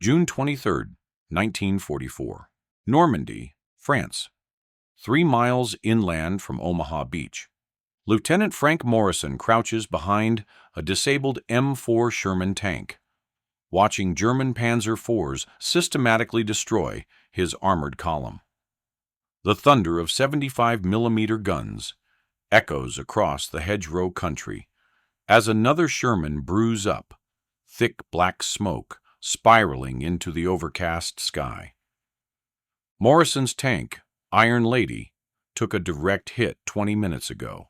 June 23, 1944. Normandy, France. 3 miles inland from Omaha Beach. Lieutenant Frank Morrison crouches behind a disabled M4 Sherman tank, watching German Panzer IVs systematically destroy his armored column. The thunder of 75mm guns echoes across the hedgerow country as another Sherman brews up, thick black smoke spiraling into the overcast sky. Morrison's tank, Iron Lady, took a direct hit 20 minutes ago.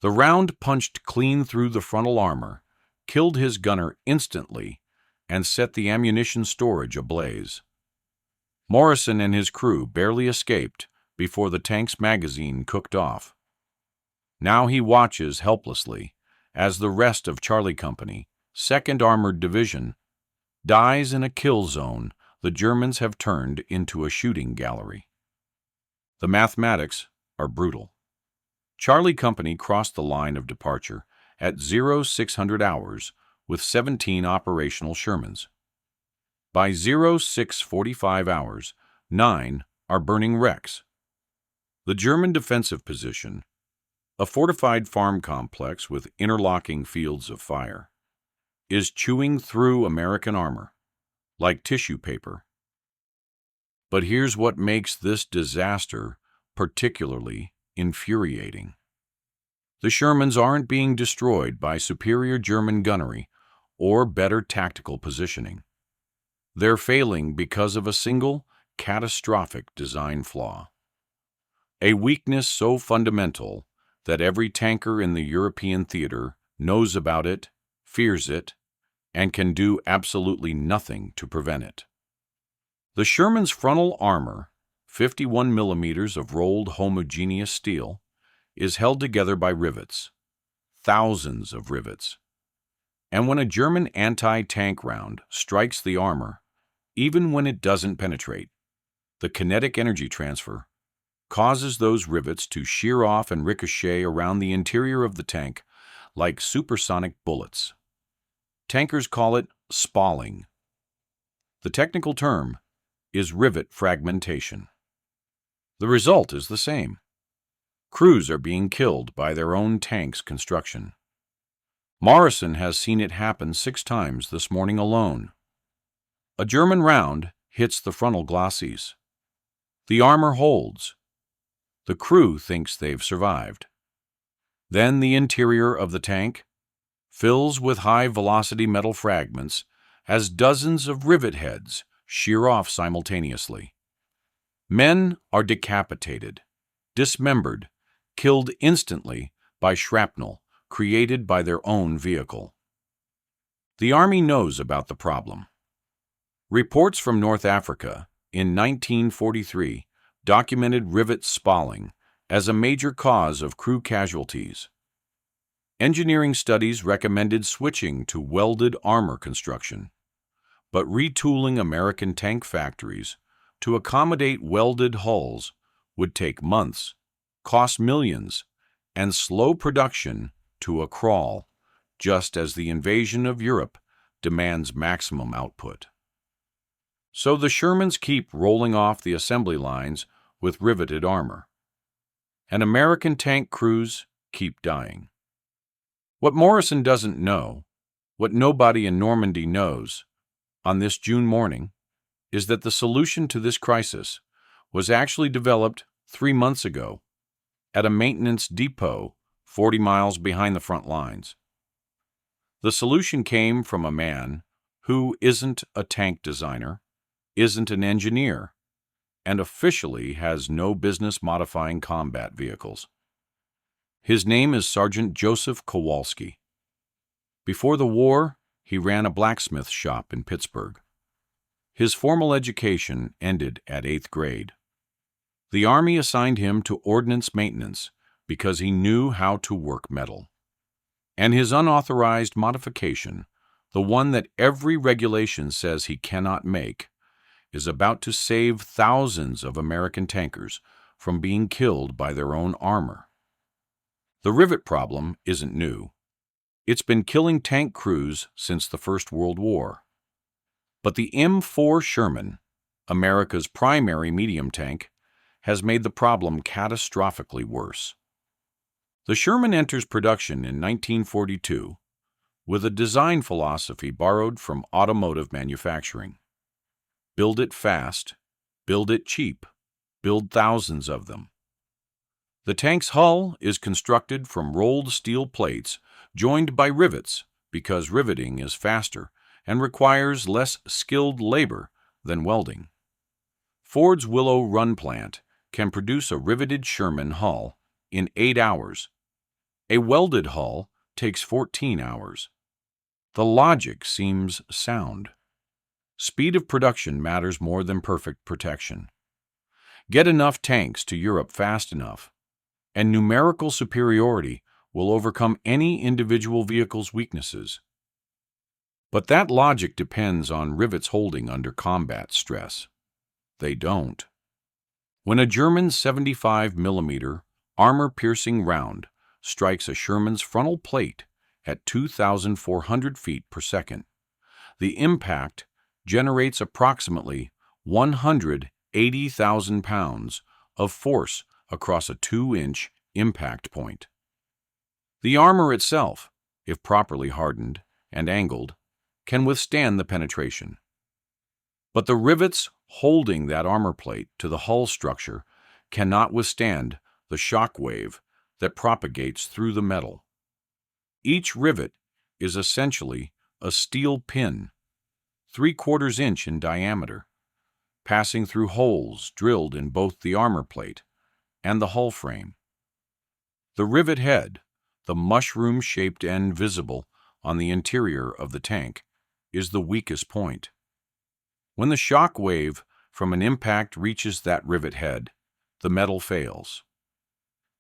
The round punched clean through the frontal armor, killed his gunner instantly, and set the ammunition storage ablaze. Morrison and his crew barely escaped before the tank's magazine cooked off. Now he watches helplessly as the rest of Charlie Company, 2nd Armored Division, dies in a kill zone the Germans have turned into a shooting gallery. The mathematics are brutal. Charlie Company crossed the line of departure at 0600 hours with 17 operational Shermans. By 0645 hours, 9 are burning wrecks. The German defensive position, a fortified farm complex with interlocking fields of fire, is chewing through American armor like tissue paper. But here's what makes this disaster particularly infuriating. The Shermans aren't being destroyed by superior German gunnery or better tactical positioning. They're failing because of a single, catastrophic design flaw. A weakness so fundamental that every tanker in the European theater knows about it, fears it, and can do absolutely nothing to prevent it. The Sherman's frontal armor, 51 millimeters of rolled homogeneous steel, is held together by rivets, thousands of rivets. And when a German anti-tank round strikes the armor, even when it doesn't penetrate, the kinetic energy transfer causes those rivets to shear off and ricochet around the interior of the tank like supersonic bullets. Tankers call it spalling. The technical term is rivet fragmentation. The result is the same. Crews are being killed by their own tank's construction. Morrison has seen it happen 6 times this morning alone. A German round hits the frontal glacis. The armor holds. The crew thinks they've survived. Then the interior of the tank fills with high-velocity metal fragments as dozens of rivet heads shear off simultaneously. Men are decapitated, dismembered, killed instantly by shrapnel created by their own vehicle. The Army knows about the problem. Reports from North Africa in 1943 documented rivet spalling as a major cause of crew casualties. Engineering studies recommended switching to welded armor construction, but retooling American tank factories to accommodate welded hulls would take months, cost millions, and slow production to a crawl, just as the invasion of Europe demands maximum output. So the Shermans keep rolling off the assembly lines with riveted armor, and American tank crews keep dying. What Morrison doesn't know, what nobody in Normandy knows, on this June morning, is that the solution to this crisis was actually developed 3 months ago at a maintenance depot 40 miles behind the front lines. The solution came from a man who isn't a tank designer, isn't an engineer, and officially has no business modifying combat vehicles. His name is Sergeant Joseph Kowalski. Before the war, he ran a blacksmith shop in Pittsburgh. His formal education ended at 8th grade. The Army assigned him to ordnance maintenance because he knew how to work metal. And his unauthorized modification, the one that every regulation says he cannot make, is about to save thousands of American tankers from being killed by their own armor. The rivet problem isn't new. It's been killing tank crews since the First World War. But the M4 Sherman, America's primary medium tank, has made the problem catastrophically worse. The Sherman enters production in 1942 with a design philosophy borrowed from automotive manufacturing. Build it fast, build it cheap, build thousands of them. The tank's hull is constructed from rolled steel plates joined by rivets because riveting is faster and requires less skilled labor than welding. Ford's Willow Run plant can produce a riveted Sherman hull in 8 hours. A welded hull takes 14 hours. The logic seems sound. Speed of production matters more than perfect protection. Get enough tanks to Europe fast enough, and numerical superiority will overcome any individual vehicle's weaknesses. But that logic depends on rivets holding under combat stress. They don't. When a German 75mm armor-piercing round strikes a Sherman's frontal plate at 2,400 feet per second, the impact generates approximately 180,000 pounds of force across a 2-inch impact point. The armor itself, if properly hardened and angled, can withstand the penetration. But the rivets holding that armor plate to the hull structure cannot withstand the shock wave that propagates through the metal. Each rivet is essentially a steel pin, 3/4 inch in diameter, passing through holes drilled in both the armor plate and the hull frame. The rivet head, the mushroom-shaped end visible on the interior of the tank, is the weakest point. When the shock wave from an impact reaches that rivet head, the metal fails.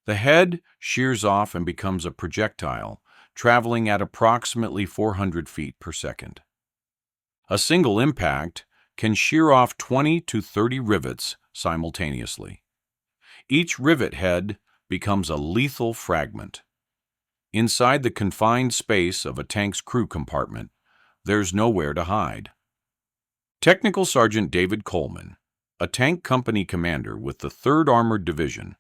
The head shears off and becomes a projectile traveling at approximately 400 feet per second. A single impact can shear off 20 to 30 rivets simultaneously. Each rivet head becomes a lethal fragment. Inside the confined space of a tank's crew compartment, there's nowhere to hide. Technical Sergeant David Coleman, a tank company commander with the 3rd Armored Division,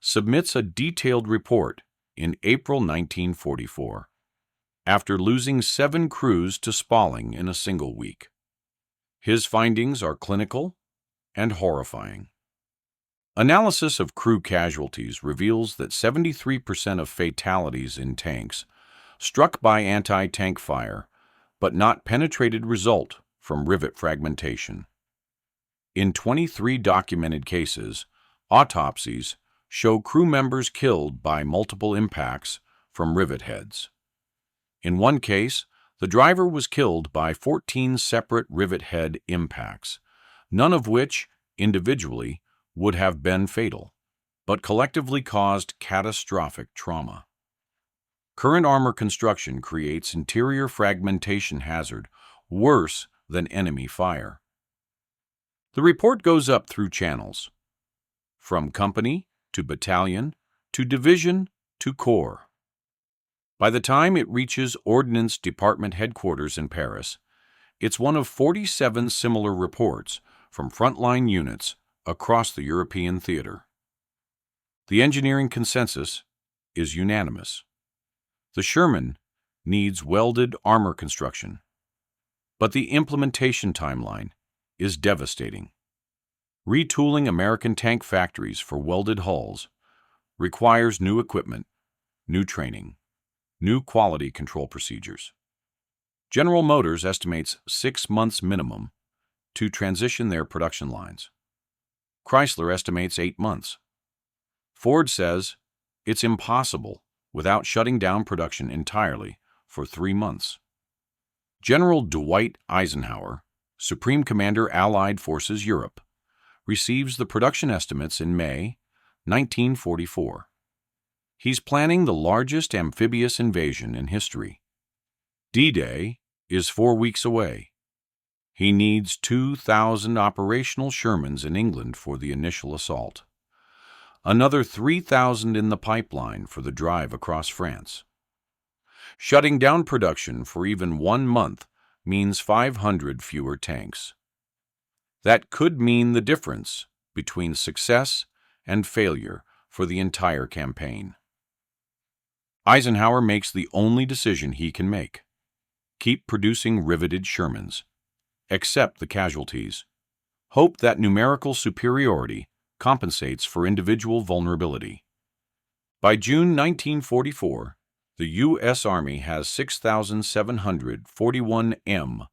submits a detailed report in April 1944, after losing 7 crews to Spalling in a single week. His findings are clinical and horrifying. Analysis of crew casualties reveals that 73% of fatalities in tanks struck by anti-tank fire but not penetrated result from rivet fragmentation. In 23 documented cases, autopsies show crew members killed by multiple impacts from rivet heads. In one case, the driver was killed by 14 separate rivet head impacts, none of which, individually, would have been fatal, but collectively caused catastrophic trauma. Current armor construction creates interior fragmentation hazard worse than enemy fire. The report goes up through channels, from company to battalion to division to corps. By the time it reaches Ordnance Department headquarters in Paris, it's one of 47 similar reports from frontline units across the European theater. The engineering consensus is unanimous. The Sherman needs welded armor construction, but the implementation timeline is devastating. Retooling American tank factories for welded hulls requires new equipment, new training, new quality control procedures. General Motors estimates 6 months minimum to transition their production lines. Chrysler estimates 8 months. Ford says it's impossible without shutting down production entirely for 3 months. General Dwight Eisenhower, Supreme Commander Allied Forces Europe, receives the production estimates in May 1944. He's planning the largest amphibious invasion in history. D-Day is 4 weeks away. He needs 2,000 operational Shermans in England for the initial assault. Another 3,000 in the pipeline for the drive across France. Shutting down production for even 1 month means 500 fewer tanks. That could mean the difference between success and failure for the entire campaign. Eisenhower makes the only decision he can make. Keep producing riveted Shermans. Accept the casualties. Hope that numerical superiority compensates for individual vulnerability. By June 1944, the U.S. Army has 6,741 M4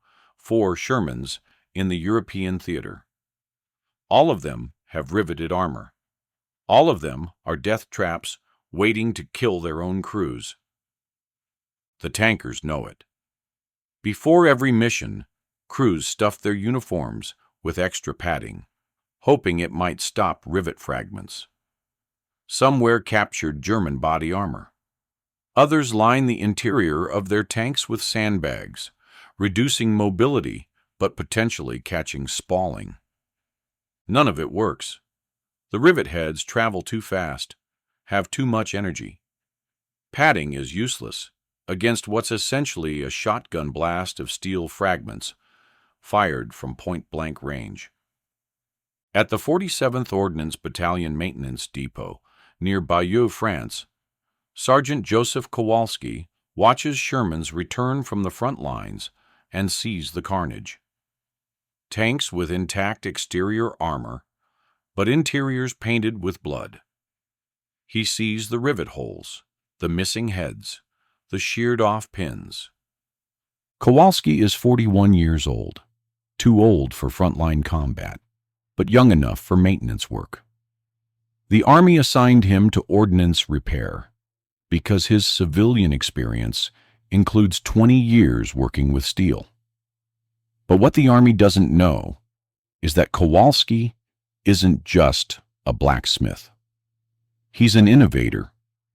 Shermans in the European theater. All of them have riveted armor. All of them are death traps waiting to kill their own crews. The tankers know it. Before every mission, crews stuff their uniforms with extra padding, hoping it might stop rivet fragments. Some wear captured German body armor. Others line the interior of their tanks with sandbags, reducing mobility but potentially catching spalling. None of it works. The rivet heads travel too fast, have too much energy. Padding is useless against what's essentially a shotgun blast of steel fragments fired from point-blank range. At the 47th Ordnance Battalion Maintenance Depot near Bayeux, France, Sergeant Joseph Kowalski watches Shermans return from the front lines and sees the carnage. Tanks with intact exterior armor, but interiors painted with blood. He sees the rivet holes, the missing heads, the sheared-off pins. Kowalski is 41 years old, too old for frontline combat, but young enough for maintenance work. The Army assigned him to ordnance repair because his civilian experience includes 20 years working with steel. But what the Army doesn't know is that Kowalski isn't just a blacksmith. He's an innovator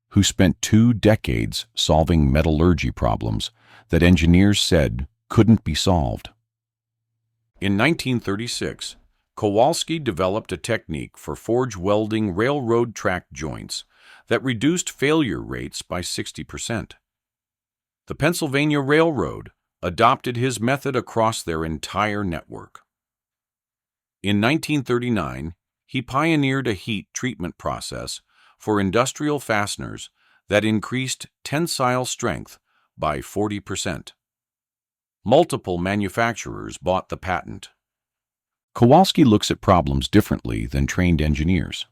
who spent 2 decades solving metallurgy problems that engineers said couldn't be solved. In 1936, Kowalski developed a technique for forge welding railroad track joints that reduced failure rates by 60%. The Pennsylvania Railroad adopted his method across their entire network. In 1939, he pioneered a heat treatment process for industrial fasteners that increased tensile strength by 40%. Multiple manufacturers bought the patent. Kowalski looks at problems differently than trained engineers.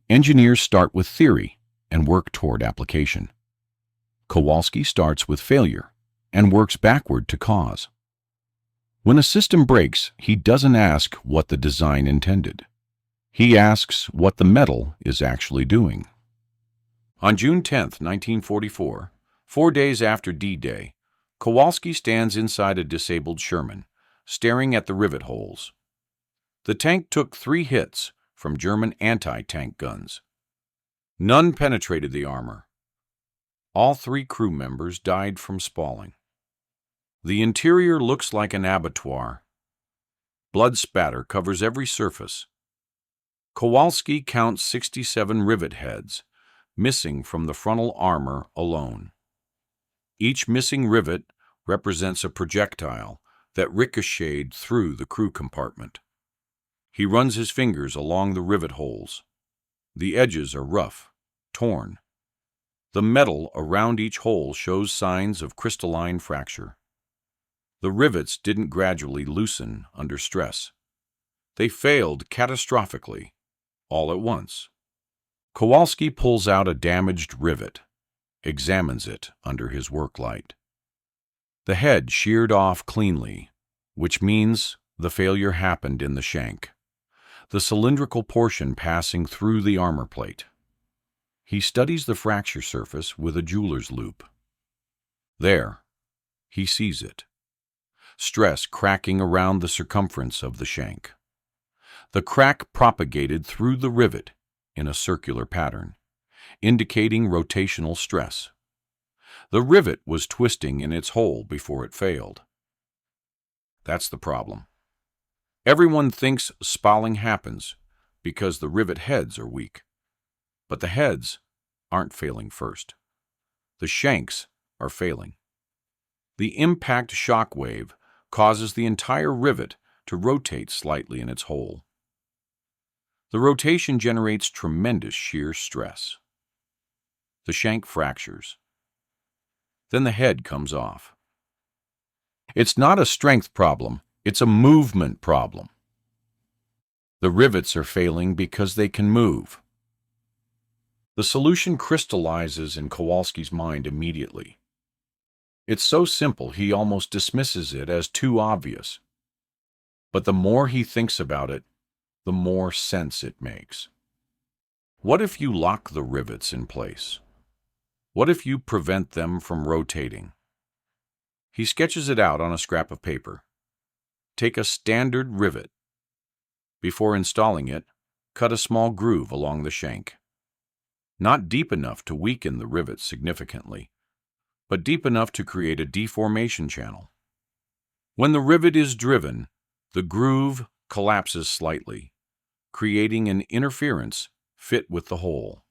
Engineers start with theory and work toward application. Kowalski starts with failure and works backward to cause. When a system breaks, he doesn't ask what the design intended. He asks what the metal is actually doing. On June 10, 1944, 4 days after D-Day, Kowalski stands inside a disabled Sherman, staring at the rivet holes. The tank took 3 hits from German anti-tank guns. None penetrated the armor. All 3 crew members died from spalling. The interior looks like an abattoir. Blood spatter covers every surface. Kowalski counts 67 rivet heads, missing from the frontal armor alone. Each missing rivet represents a projectile that ricocheted through the crew compartment. He runs his fingers along the rivet holes. The edges are rough, torn. The metal around each hole shows signs of crystalline fracture. The rivets didn't gradually loosen under stress. They failed catastrophically, all at once. Kowalski pulls out a damaged rivet, examines it under his work light. The head sheared off cleanly, which means the failure happened in the shank, the cylindrical portion passing through the armor plate. He studies the fracture surface with a jeweler's loupe. There, he sees it. Stress cracking around the circumference of the shank. The crack propagated through the rivet in a circular pattern, indicating rotational stress. The rivet was twisting in its hole before it failed. That's the problem. Everyone thinks spalling happens because the rivet heads are weak. But the heads aren't failing first. The shanks are failing. The impact shock wave causes the entire rivet to rotate slightly in its hole. The rotation generates tremendous shear stress. The shank fractures. Then the head comes off. It's not a strength problem, it's a movement problem. The rivets are failing because they can move. The solution crystallizes in Kowalski's mind immediately. It's so simple he almost dismisses it as too obvious. But the more he thinks about it, the more sense it makes. What if you lock the rivets in place? What if you prevent them from rotating? He sketches it out on a scrap of paper. Take a standard rivet. Before installing it, cut a small groove along the shank. Not deep enough to weaken the rivet significantly, but deep enough to create a deformation channel. When the rivet is driven, the groove collapses slightly, creating an interference fit with the hole.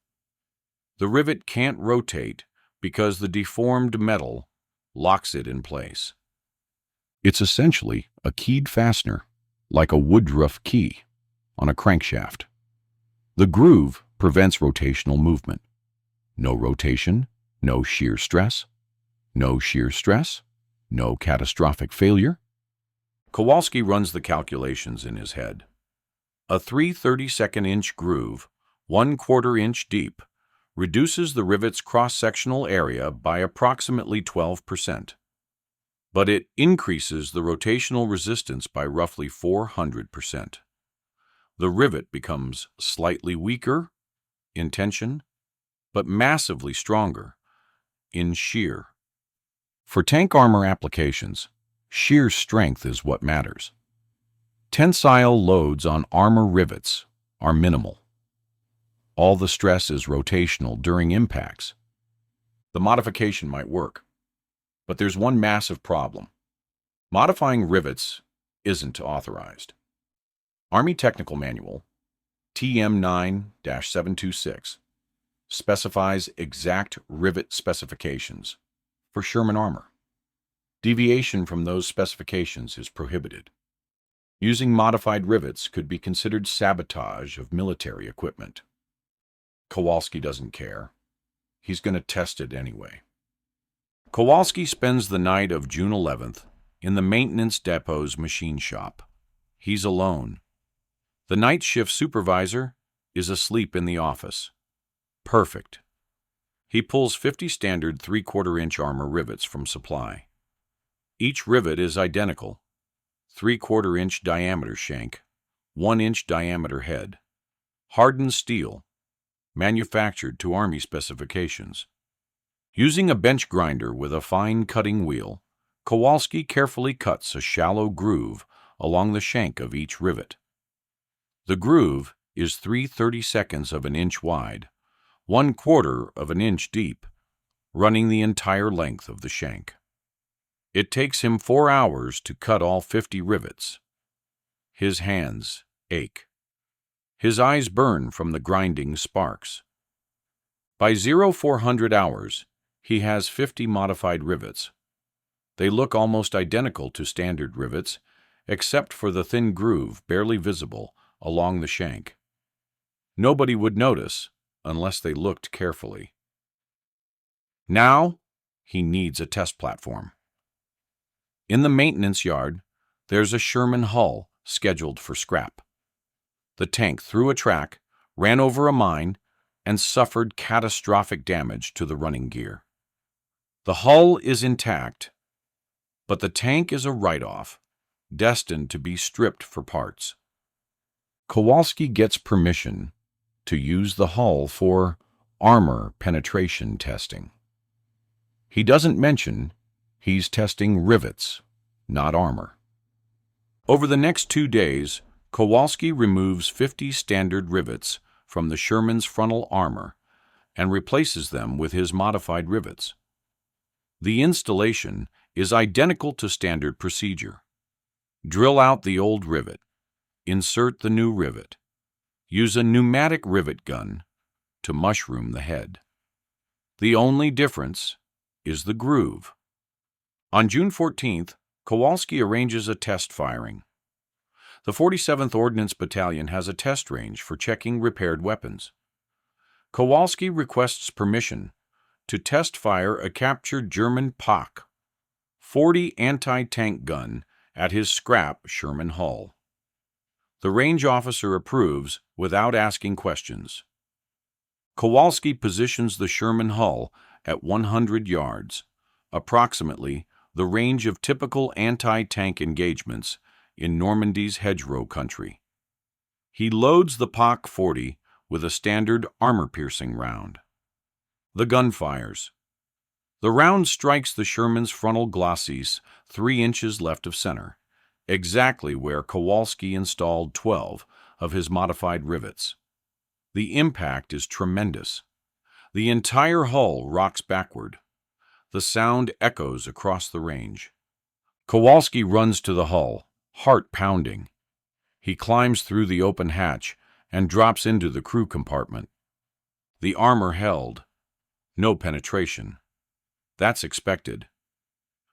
The rivet can't rotate because the deformed metal locks it in place. It's essentially a keyed fastener, like a Woodruff key on a crankshaft. The groove prevents rotational movement. No rotation, no shear stress. No shear stress, no catastrophic failure. Kowalski runs the calculations in his head. A 3/32 groove, 1/4 inch deep, reduces the rivet's cross-sectional area by approximately 12%, but it increases the rotational resistance by roughly 400%. The rivet becomes slightly weaker in tension, but massively stronger in shear. For tank armor applications, shear strength is what matters. Tensile loads on armor rivets are minimal. All the stress is rotational during impacts. The modification might work, but there's one massive problem. Modifying rivets isn't authorized. Army Technical Manual, TM9-726, specifies exact rivet specifications for Sherman armor. Deviation from those specifications is prohibited. Using modified rivets could be considered sabotage of military equipment. Kowalski doesn't care. He's going to test it anyway. Kowalski spends the night of June 11th in the maintenance depot's machine shop. He's alone. The night shift supervisor is asleep in the office. Perfect. He pulls 50 standard 3/4 inch armor rivets from supply. Each rivet is identical. 3/4 inch diameter shank, 1 inch diameter head. Hardened steel, manufactured to Army specifications. Using a bench grinder with a fine cutting wheel, Kowalski carefully cuts a shallow groove along the shank of each rivet. The groove is 3/32 of an inch wide, 1/4 of an inch deep, running the entire length of the shank. It takes him 4 hours to cut all 50 rivets. His hands ache. His eyes burn from the grinding sparks. By 0400 hours, he has 50 modified rivets. They look almost identical to standard rivets, except for the thin groove barely visible along the shank. Nobody would notice unless they looked carefully. Now, he needs a test platform. In the maintenance yard, there's a Sherman hull scheduled for scrap. The tank threw a track, ran over a mine, and suffered catastrophic damage to the running gear. The hull is intact, but the tank is a write-off, destined to be stripped for parts. Kowalski gets permission to use the hull for armor penetration testing. He doesn't mention he's testing rivets, not armor. Over the next 2 days, Kowalski removes 50 standard rivets from the Sherman's frontal armor and replaces them with his modified rivets. The installation is identical to standard procedure. Drill out the old rivet. Insert the new rivet. Use a pneumatic rivet gun to mushroom the head. The only difference is the groove. On June 14th, Kowalski arranges a test firing. The 47th Ordnance Battalion has a test range for checking repaired weapons. Kowalski requests permission to test fire a captured German PaK 40 anti-tank gun at his scrap Sherman hull. The range officer approves without asking questions. Kowalski positions the Sherman hull at 100 yards, approximately the range of typical anti-tank engagements in Normandy's hedgerow country. He loads the PaK 40 with a standard armor-piercing round. The gun fires. The round strikes the Sherman's frontal glacis 3 inches left of center, exactly where Kowalski installed 12 of his modified rivets. The impact is tremendous. The entire hull rocks backward. The sound echoes across the range. Kowalski runs to the hull, heart pounding. He climbs through the open hatch and drops into the crew compartment. The armor held. No penetration. That's expected.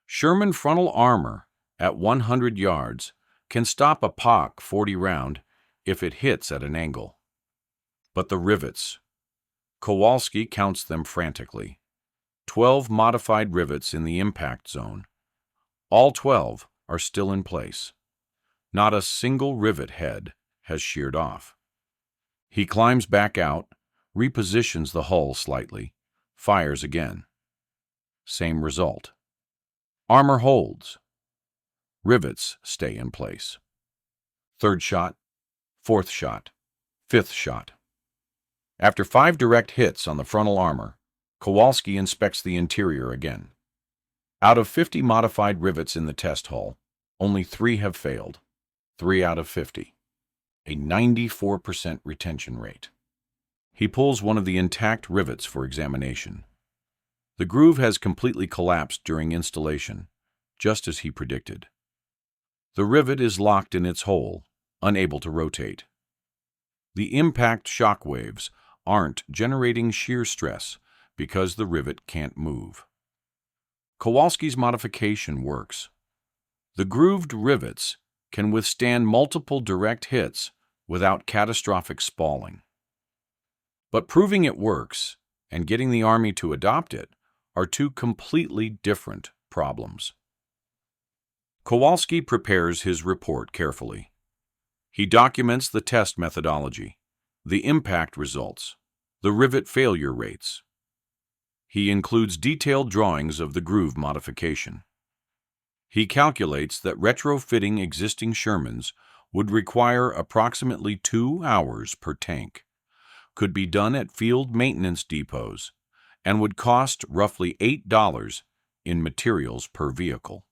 Sherman frontal armor at 100 yards can stop a PaK 40 round if it hits at an angle. But the rivets. Kowalski counts them frantically. 12 modified rivets in the impact zone. All 12 are still in place. Not a single rivet head has sheared off. He climbs back out, repositions the hull slightly, fires again. Same result. Armor holds. Rivets stay in place. Third shot, fourth shot, fifth shot. After 5 direct hits on the frontal armor, Kowalski inspects the interior again. Out of 50 modified rivets in the test hull, only 3 have failed. 3 out of 50. A 94% retention rate. He pulls one of the intact rivets for examination. The groove has completely collapsed during installation, just as he predicted. The rivet is locked in its hole, unable to rotate. The impact shock waves aren't generating shear stress because the rivet can't move. Kowalski's modification works. The grooved rivets can withstand multiple direct hits without catastrophic spalling. But proving it works and getting the Army to adopt it are 2 completely different problems. Kowalski prepares his report carefully. He documents the test methodology, the impact results, the rivet failure rates. He includes detailed drawings of the groove modification. He calculates that retrofitting existing Shermans would require approximately 2 hours per tank, could be done at field maintenance depots, and would cost roughly $8 in materials per vehicle.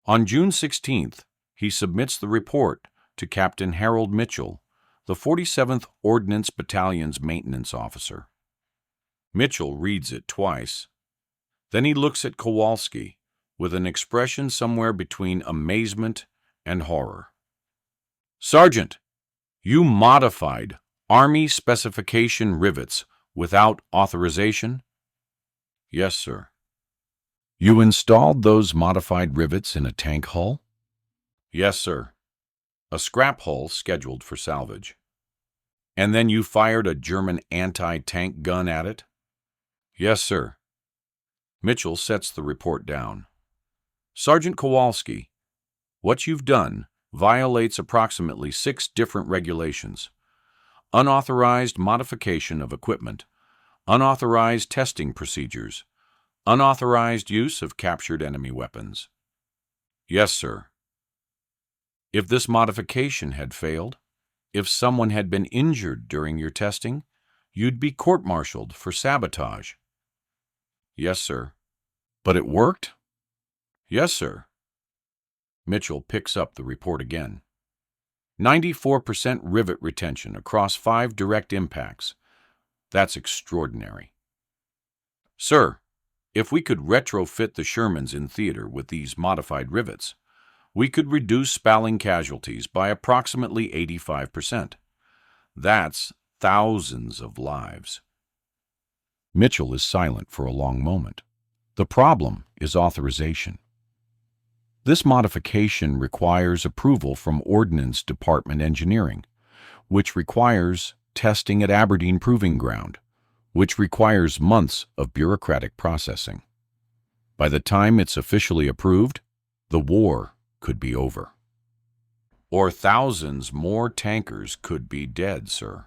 On June 16th, he submits the report to Captain Harold Mitchell, the 47th Ordnance Battalion's maintenance officer. Mitchell reads it twice. Then he looks at Kowalski with an expression somewhere between amazement and horror. "Sergeant, you modified Army specification rivets without authorization?" "Yes, sir." "You installed those modified rivets in a tank hull?" "Yes, sir. A scrap hull scheduled for salvage." "And then you fired a German anti-tank gun at it?" "Yes, sir." Mitchell sets the report down. "Sergeant Kowalski, what you've done violates approximately 6 different regulations: unauthorized modification of equipment, unauthorized testing procedures, unauthorized use of captured enemy weapons." "Yes, sir." "If this modification had failed, if someone had been injured during your testing, you'd be court-martialed for sabotage." "Yes, sir." "But it worked?" "Yes, sir." Mitchell picks up the report again. 94% rivet retention across 5 direct impacts. That's extraordinary. "Sir, if we could retrofit the Shermans in theater with these modified rivets, we could reduce Spalling casualties by approximately 85%. That's thousands of lives." Mitchell is silent for a long moment. The problem is authorization. This modification requires approval from Ordnance Department Engineering, which requires testing at Aberdeen Proving Ground, which requires months of bureaucratic processing. By the time it's officially approved, the war could be over. Or thousands more tankers could be dead, sir.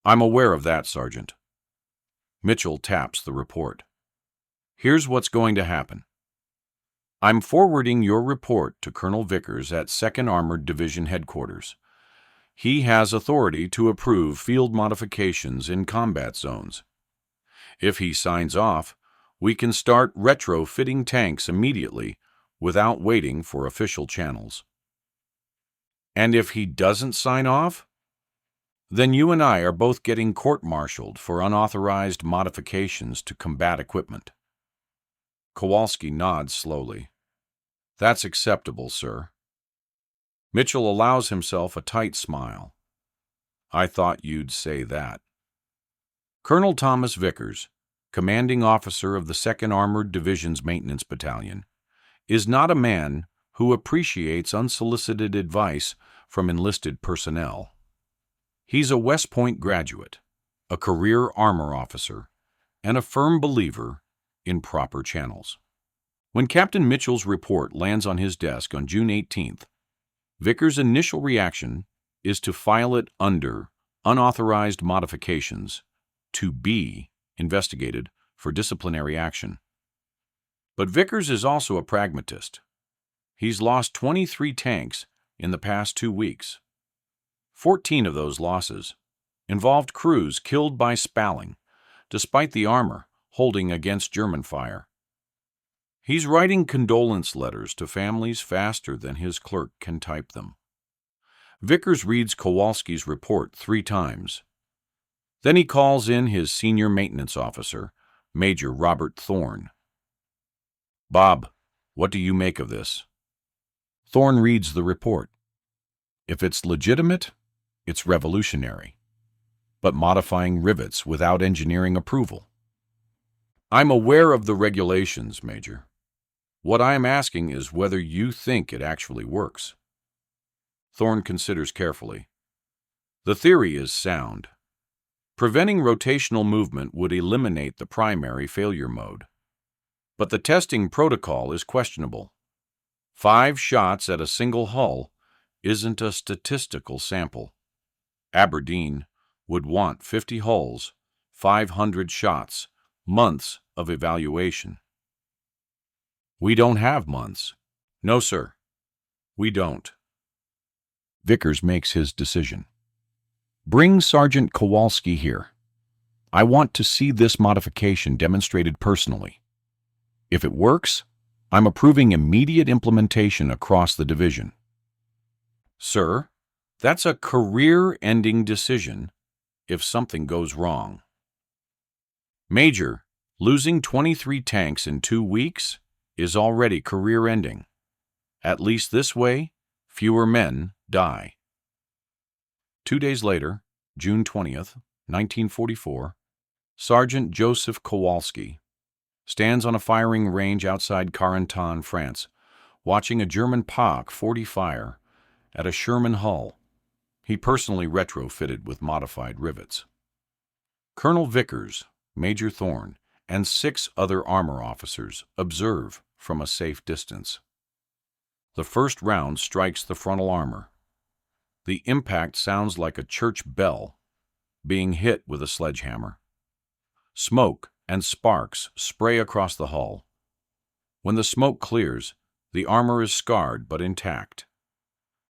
I'm aware of that, Sergeant. Mitchell taps the report. Here's what's going to happen. I'm forwarding your report to Colonel Vickers at 2nd Armored Division Headquarters. He has authority to approve field modifications in combat zones. If he signs off, we can start retrofitting tanks immediately without waiting for official channels. And if he doesn't sign off, then you and I are both getting court-martialed for unauthorized modifications to combat equipment. Kowalski nods slowly. That's acceptable, sir. Mitchell allows himself a tight smile. I thought you'd say that. Colonel Thomas Vickers, commanding officer of the 2nd Armored Division's Maintenance Battalion, is not a man who appreciates unsolicited advice from enlisted personnel. He's a West Point graduate, a career armor officer, and a firm believer in proper channels. When Captain Mitchell's report lands on his desk on June 18th, Vickers' initial reaction is to file it under unauthorized modifications to be investigated for disciplinary action. But Vickers is also a pragmatist. He's lost 23 tanks in the past 2 weeks. 14 of those losses involved crews killed by Spalling, despite the armor holding against German fire. He's writing condolence letters to families faster than his clerk can type them. Vickers reads Kowalski's report 3 times. Then he calls in his senior maintenance officer, Major Robert Thorne. Bob, what do you make of this? Thorne reads the report. If it's legitimate, it's revolutionary. But modifying rivets without engineering approval. I'm aware of the regulations, Major. What I am asking is whether you think it actually works. Thorne considers carefully. The theory is sound. Preventing rotational movement would eliminate the primary failure mode. But the testing protocol is questionable. 5 shots at a single hull isn't a statistical sample. Aberdeen would want 50 hulls, 500 shots, months of evaluation. We don't have months. No, sir. We don't. Vickers makes his decision. Bring Sergeant Kowalski here. I want to see this modification demonstrated personally. If it works, I'm approving immediate implementation across the division. Sir, that's a career-ending decision if something goes wrong. Major, losing 23 tanks in 2 weeks is already career-ending. At least this way, fewer men die. 2 days later, June 20th, 1944, Sergeant Joseph Kowalski stands on a firing range outside Carentan, France, watching a German PaK-40 fire at a Sherman hull he personally retrofitted with modified rivets. Colonel Vickers, Major Thorne, and 6 other armor officers observe from a safe distance. The first round strikes the frontal armor. The impact sounds like a church bell being hit with a sledgehammer. Smoke and sparks spray across the hull. When the smoke clears, the armor is scarred but intact.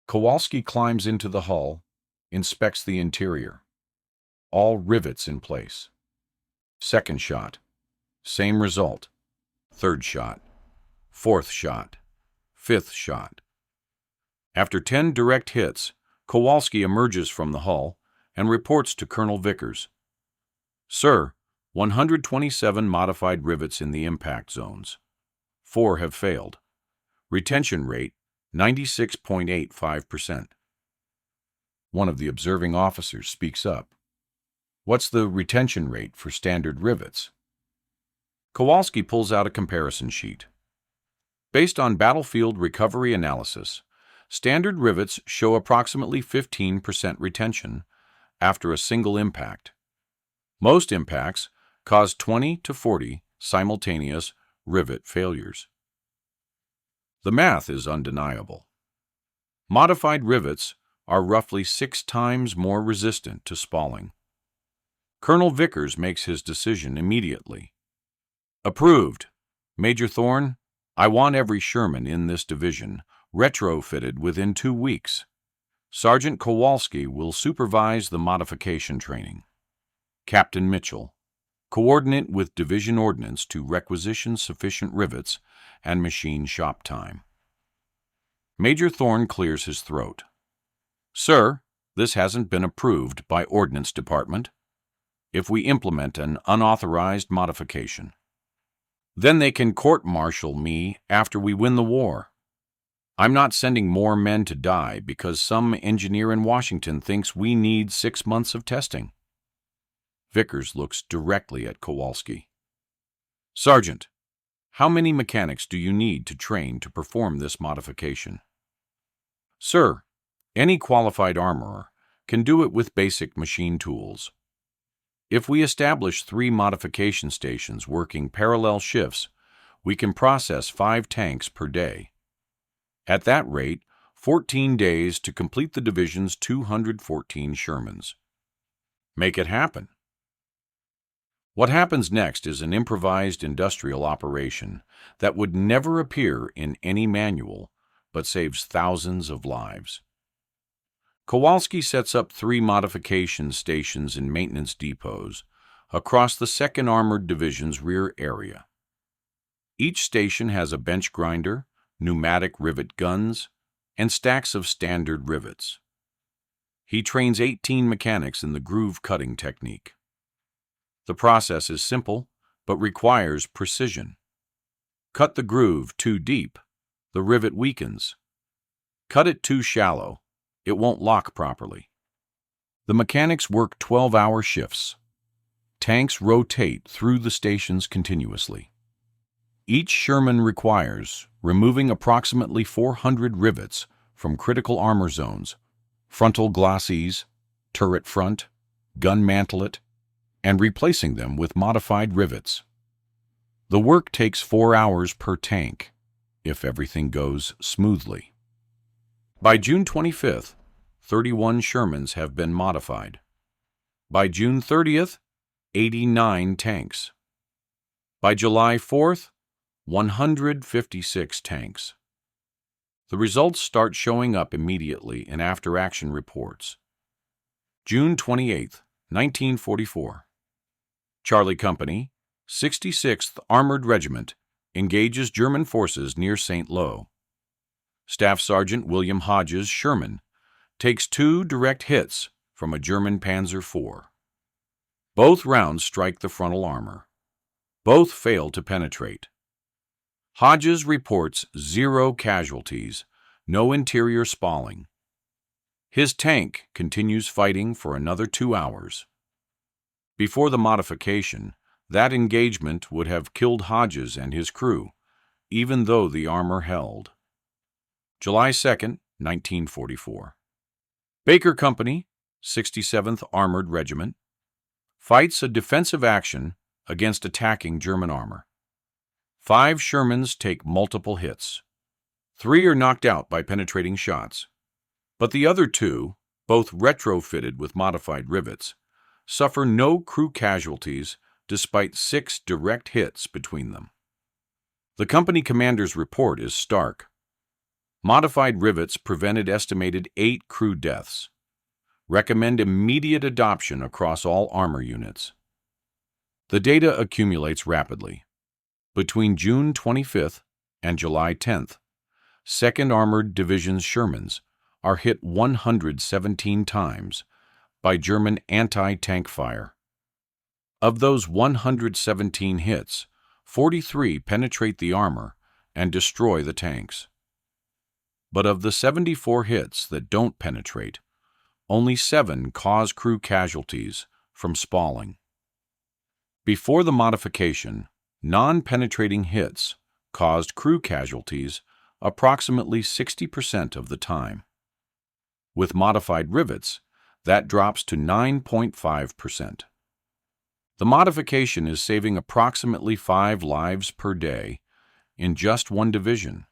Kowalski climbs into the hull, inspects the interior. All rivets in place. Second shot. Same result. Third shot. Fourth shot. Fifth shot. After 10 direct hits, Kowalski emerges from the hull and reports to Colonel Vickers. Sir, 127 modified rivets in the impact zones. 4 have failed. Retention rate, 96.85%. One of the observing officers speaks up. What's the retention rate for standard rivets? Kowalski pulls out a comparison sheet. Based on battlefield recovery analysis, standard rivets show approximately 15% retention after a single impact. Most impacts cause 20 to 40 simultaneous rivet failures. The math is undeniable. Modified rivets are roughly 6 times more resistant to spalling. Colonel Vickers makes his decision immediately. Approved. Major Thorne, I want every Sherman in this division retrofitted within 2 weeks. Sergeant Kowalski will supervise the modification training. Captain Mitchell, coordinate with Division Ordnance to requisition sufficient rivets and machine shop time. Major Thorne clears his throat. Sir, this hasn't been approved by Ordnance Department. If we implement an unauthorized modification, then they can court-martial me after we win the war. I'm not sending more men to die because some engineer in Washington thinks we need 6 months of testing. Vickers looks directly at Kowalski. Sergeant, how many mechanics do you need to train to perform this modification? Sir, any qualified armorer can do it with basic machine tools. If we establish 3 modification stations working parallel shifts, we can process 5 tanks per day. At that rate, 14 days to complete the division's 214 Shermans. Make it happen. What happens next is an improvised industrial operation that would never appear in any manual, but saves thousands of lives. Kowalski sets up 3 modification stations in maintenance depots across the 2nd Armored Division's rear area. Each station has a bench grinder, pneumatic rivet guns, and stacks of standard rivets. He trains 18 mechanics in the groove cutting technique. The process is simple, but requires precision. Cut the groove too deep, the rivet weakens. Cut it too shallow, it won't lock properly. The mechanics work 12-hour shifts. Tanks rotate through the stations continuously. Each Sherman requires removing approximately 400 rivets from critical armor zones, frontal glacis, turret front, gun mantelet, and replacing them with modified rivets. The work takes 4 hours per tank, if everything goes smoothly. By June 25th, 31 Shermans have been modified. By June 30th, 89 tanks. By July 4th, 156 tanks. The results start showing up immediately in after-action reports. June 28, 1944. Charlie Company, 66th Armored Regiment, engages German forces near St. Lo. Staff Sergeant William Hodges Sherman takes 2 direct hits from a German Panzer IV. Both rounds strike the frontal armor. Both fail to penetrate. Hodges reports 0 casualties, no interior spalling. His tank continues fighting for another 2 hours. Before the modification, that engagement would have killed Hodges and his crew, even though the armor held. July 2, 1944. Baker Company, 67th Armored Regiment, fights a defensive action against attacking German armor. 5 Shermans take multiple hits. 3 are knocked out by penetrating shots, but the other 2, both retrofitted with modified rivets, suffer no crew casualties despite 6 direct hits between them. The company commander's report is stark. Modified rivets prevented estimated 8 crew deaths. Recommend immediate adoption across all armor units. The data accumulates rapidly. Between June 25th and July 10th, 2nd Armored Division's Shermans are hit 117 times by German anti-tank fire. Of those 117 hits, 43 penetrate the armor and destroy the tanks. But of the 74 hits that don't penetrate, only 7 cause crew casualties from spalling. Before the modification, Non-penetrating hits caused crew casualties approximately 60% of the time. With modified rivets, that drops to 9.5%. The modification is saving approximately 5 lives per day in just one division.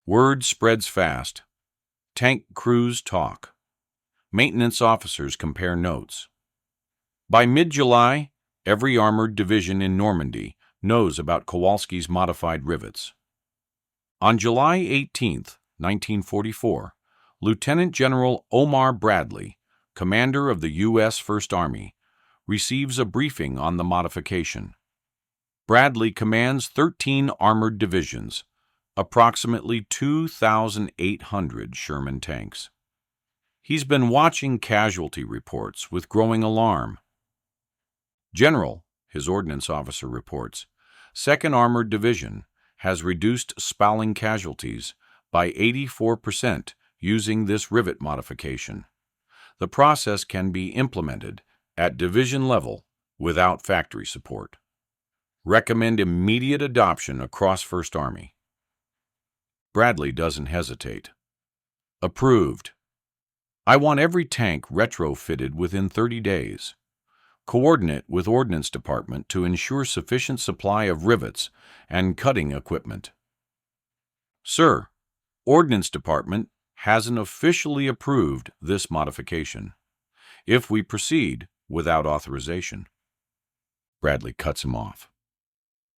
Word spreads fast. Tank crews talk. Maintenance officers compare notes. By mid-July, every armored division in Normandy knows about Kowalski's modified rivets. On July 18, 1944, Lieutenant General Omar Bradley, commander of the U.S. First Army, receives a briefing on the modification. Bradley commands 13 armored divisions, approximately 2,800 Sherman tanks. He's been watching casualty reports with growing alarm. General, his ordnance officer reports, 2nd Armored Division has reduced Spalling casualties by 84% using this rivet modification. The process can be implemented at division level without factory support. Recommend immediate adoption across First Army. Bradley doesn't hesitate. Approved. I want every tank retrofitted within 30 days. Coordinate with Ordnance Department to ensure sufficient supply of rivets and cutting equipment. Sir, Ordnance Department hasn't officially approved this modification. If we proceed without authorization. Bradley cuts him off.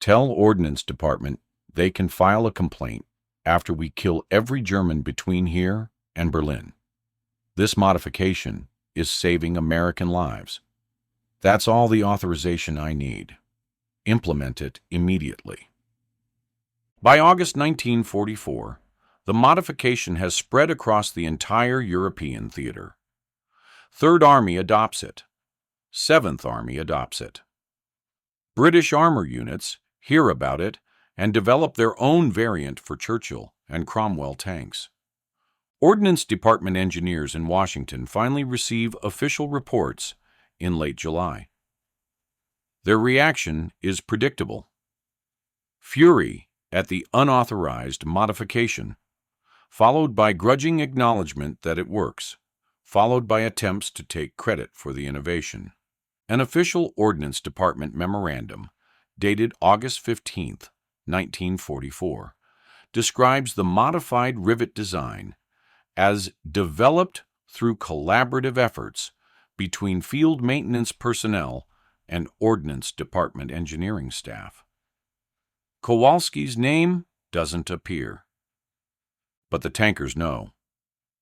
Tell Ordnance Department they can file a complaint after we kill every German between here and Berlin. This modification is saving American lives. That's all the authorization I need. Implement it immediately. By August 1944, the modification has spread across the entire European theater. 3rd Army adopts it. 7th Army adopts it. British armor units hear about it and develop their own variant for Churchill and Cromwell tanks. Ordnance Department engineers in Washington finally receive official reports in late July. Their reaction is predictable. Fury at the unauthorized modification, followed by grudging acknowledgement that it works, followed by attempts to take credit for the innovation. An official Ordnance Department memorandum, dated August 15, 1944, describes the modified rivet design as developed through collaborative efforts between field maintenance personnel and Ordnance Department engineering staff. Kowalski's name doesn't appear. But the tankers know.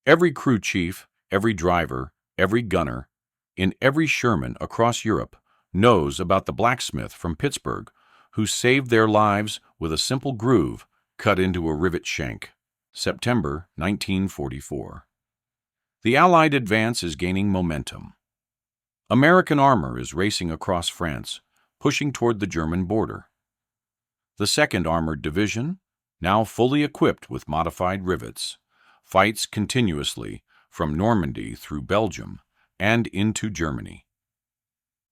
Every crew chief, every driver, every gunner, in every Sherman across Europe knows about the Blacksmith from Pittsburgh who saved their lives with a simple groove cut into a rivet shank. September 1944. The Allied advance is gaining momentum. American armor is racing across France, pushing toward the German border. The 2nd Armored Division, now fully equipped with modified rivets, fights continuously from Normandy through Belgium and into Germany.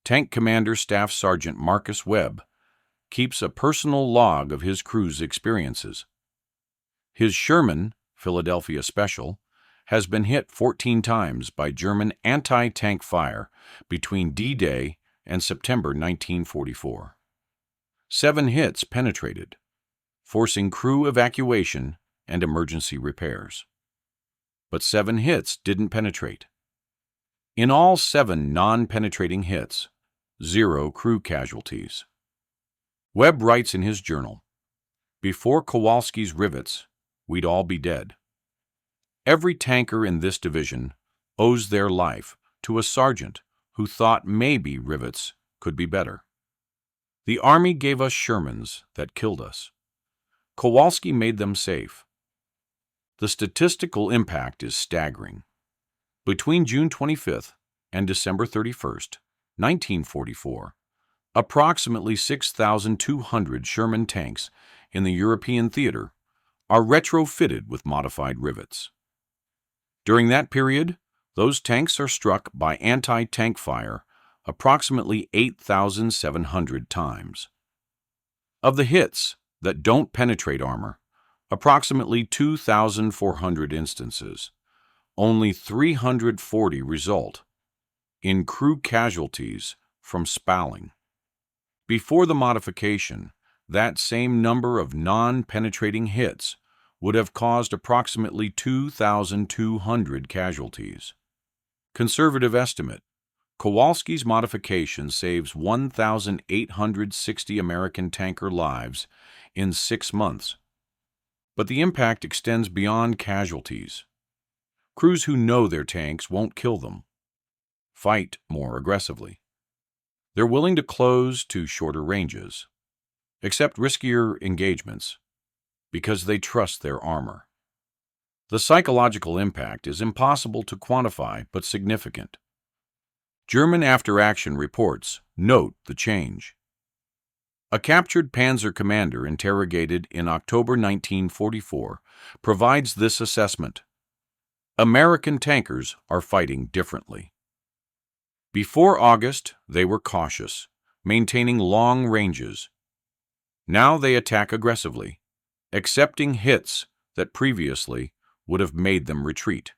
Tank Commander Staff Sergeant Marcus Webb keeps a personal log of his crew's experiences. His Sherman, Philadelphia Special, has been hit 14 times by German anti-tank fire between D-Day and September 1944. 7 hits penetrated, forcing crew evacuation and emergency repairs. But 7 hits didn't penetrate. In all 7 non-penetrating hits, 0 crew casualties. Webb writes in his journal, "Before Kowalski's rivets, we'd all be dead." Every tanker in this division owes their life to a sergeant who thought maybe rivets could be better. The Army gave us Shermans that killed us. Kowalski made them safe. The statistical impact is staggering. Between June 25th and December 31st, 1944, approximately 6,200 Sherman tanks in the European theater are retrofitted with modified rivets. During that period, those tanks are struck by anti-tank fire approximately 8,700 times. Of the hits that don't penetrate armor, approximately 2,400 instances, only 340 result in crew casualties from Spalling. Before the modification, that same number of non-penetrating hits would have caused approximately 2,200 casualties. Conservative estimate: Kowalski's modification saves 1,860 American tanker lives in 6 months. But the impact extends beyond casualties. Crews who know their tanks won't kill them fight more aggressively. They're willing to close to shorter ranges, accept riskier engagements, because they trust their armor. The psychological impact is impossible to quantify but significant. German after-action reports note the change. A captured Panzer commander interrogated in October 1944 provides this assessment: American tankers are fighting differently. Before August, they were cautious, maintaining long ranges. Now they attack aggressively, accepting hits that previously would have made them retreat.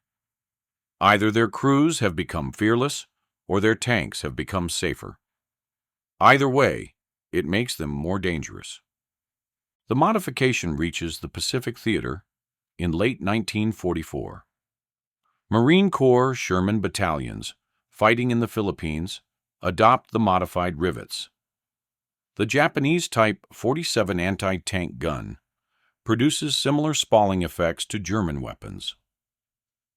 Either their crews have become fearless, or their tanks have become safer. Either way, it makes them more dangerous. The modification reaches the Pacific Theater in late 1944. Marine Corps Sherman battalions fighting in the Philippines adopt the modified rivets. The Japanese Type 47 anti-tank gun produces similar Spalling effects to German weapons.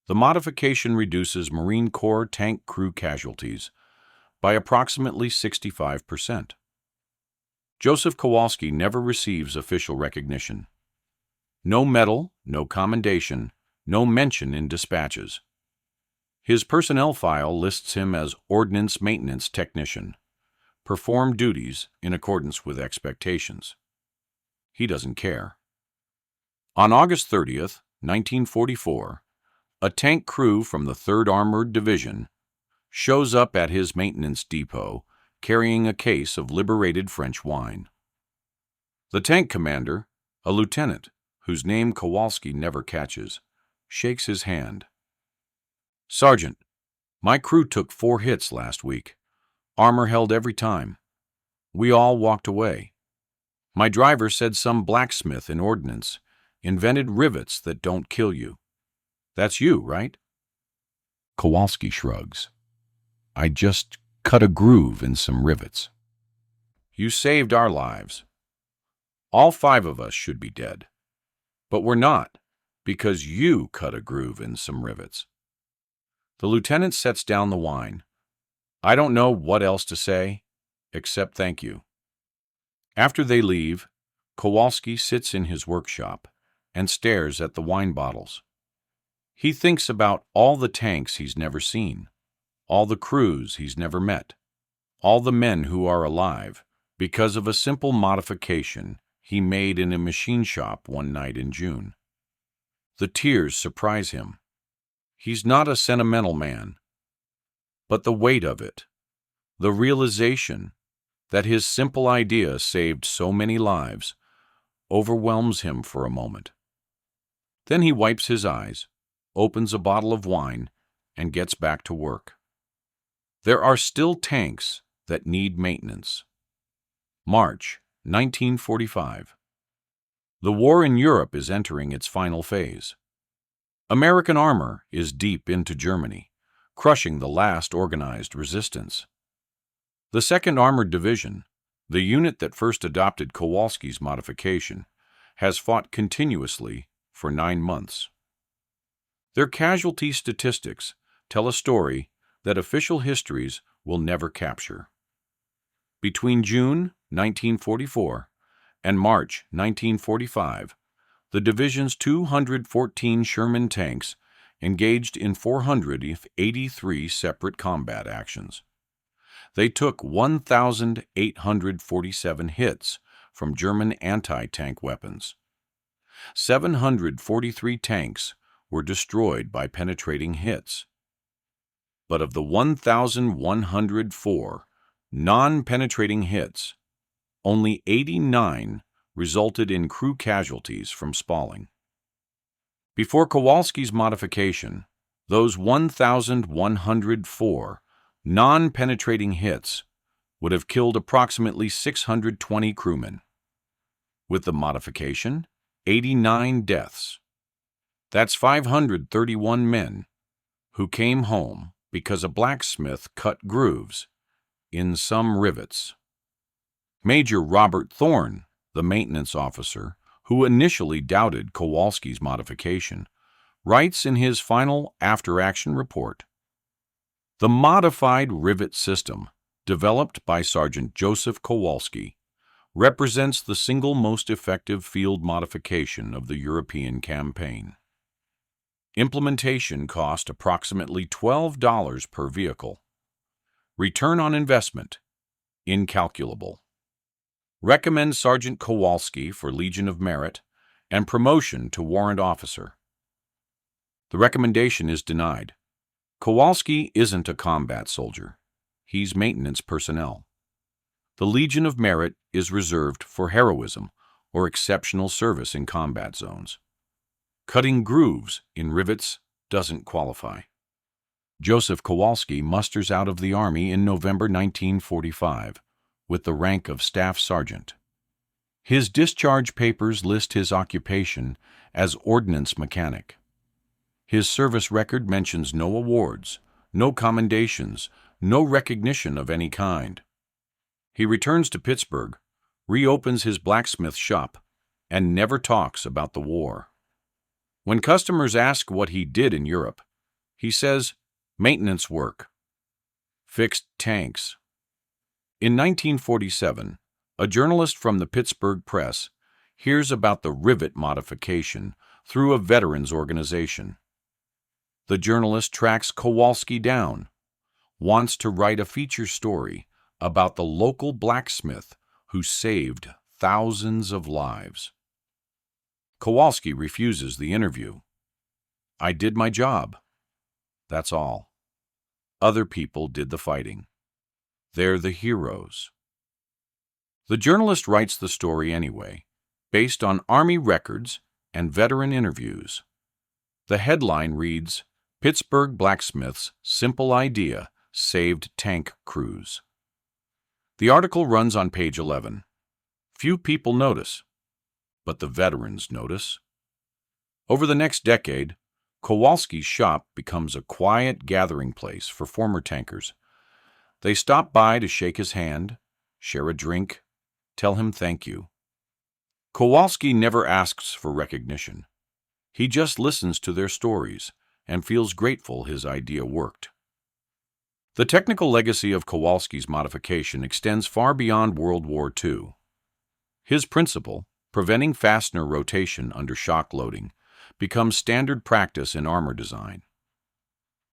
The modification reduces Marine Corps tank crew casualties by approximately 65%. Joseph Kowalski never receives official recognition. No medal, no commendation, no mention in dispatches. His personnel file lists him as Ordnance Maintenance Technician, performed duties in accordance with expectations. He doesn't care. On August 30th, 1944, a tank crew from the 3rd Armored Division shows up at his maintenance depot carrying a case of liberated French wine. The tank commander, a lieutenant whose name Kowalski never catches, shakes his hand. "Sergeant, my crew took 4 hits last week. Armor held every time. We all walked away. My driver said some blacksmith in ordnance invented rivets that don't kill you. That's you, right?" Kowalski shrugs. "I just cut a groove in some rivets." "You saved our lives. All 5 of us should be dead. But we're not, because you cut a groove in some rivets." The lieutenant sets down the wine. "I don't know what else to say, except thank you." After they leave, Kowalski sits in his workshop and stares at the wine bottles. He thinks about all the tanks he's never seen, all the crews he's never met, all the men who are alive because of a simple modification he made in a machine shop one night in June. The tears surprise him. He's not a sentimental man, but the weight of it, the realization that his simple idea saved so many lives, overwhelms him for a moment. Then he wipes his eyes, opens a bottle of wine, and gets back to work. There are still tanks that need maintenance. March 1945. The war in Europe is entering its final phase. American armor is deep into Germany, crushing the last organized resistance. The 2nd Armored Division, the unit that first adopted Kowalski's modification, has fought continuously for 9 months. Their casualty statistics tell a story that official histories will never capture. Between June 1944 and March 1945, the division's 214 Sherman tanks engaged in 483 separate combat actions. They took 1,847 hits from German anti-tank weapons. 743 tanks were destroyed by penetrating hits. But of the 1,104 non-penetrating hits, only 89 resulted in crew casualties from Spalling. Before Kowalski's modification, those 1,104 non-penetrating hits would have killed approximately 620 crewmen. With the modification, 89 deaths. That's 531 men who came home because a blacksmith cut grooves in some rivets. Major Robert Thorne, the maintenance officer, who initially doubted Kowalski's modification, writes in his final after-action report, "The modified rivet system, developed by Sergeant Joseph Kowalski, represents the single most effective field modification of the European campaign. Implementation cost approximately $12 per vehicle. Return on investment, incalculable. Recommend Sergeant Kowalski for Legion of Merit and promotion to warrant officer." The recommendation is denied. Kowalski isn't a combat soldier. He's maintenance personnel. The Legion of Merit is reserved for heroism or exceptional service in combat zones. Cutting grooves in rivets doesn't qualify. Joseph Kowalski musters out of the Army in November 1945 with the rank of Staff Sergeant. His discharge papers list his occupation as ordnance mechanic. His service record mentions no awards, no commendations, no recognition of any kind. He returns to Pittsburgh, reopens his blacksmith shop, and never talks about the war. When customers ask what he did in Europe, he says, "Maintenance work. Fixed tanks." In 1947, a journalist from the Pittsburgh Press hears about the rivet modification through a veterans organization. The journalist tracks Kowalski down, wants to write a feature story about the local blacksmith who saved thousands of lives. Kowalski refuses the interview. "I did my job. That's all. Other people did the fighting. They're the heroes." The journalist writes the story anyway, based on Army records and veteran interviews. The headline reads, "Pittsburgh Blacksmith's Simple Idea Saved Tank Crews." The article runs on page 11. Few people notice, but the veterans notice. Over the next decade, Kowalski's shop becomes a quiet gathering place for former tankers. They stop by to shake his hand, share a drink, tell him thank you. Kowalski never asks for recognition. He just listens to their stories and feels grateful his idea worked. The technical legacy of Kowalski's modification extends far beyond World War II. His principle, preventing fastener rotation under shock loading, becomes standard practice in armor design.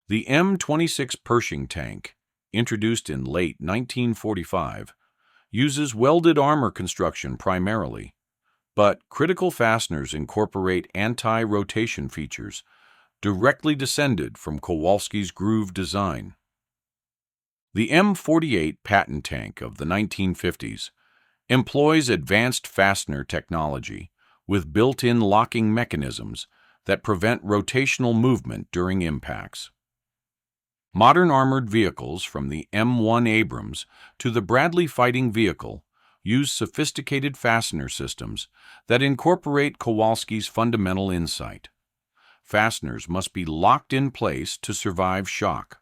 The M26 Pershing tank, introduced in late 1945, uses welded armor construction primarily, but critical fasteners incorporate anti-rotation features directly descended from Kowalski's groove design. The M48 patent tank of the 1950s employs advanced fastener technology with built-in locking mechanisms that prevent rotational movement during impacts. Modern armored vehicles from the M1 Abrams to the Bradley fighting vehicle use sophisticated fastener systems that incorporate Kowalski's fundamental insight. Fasteners must be locked in place to survive shock.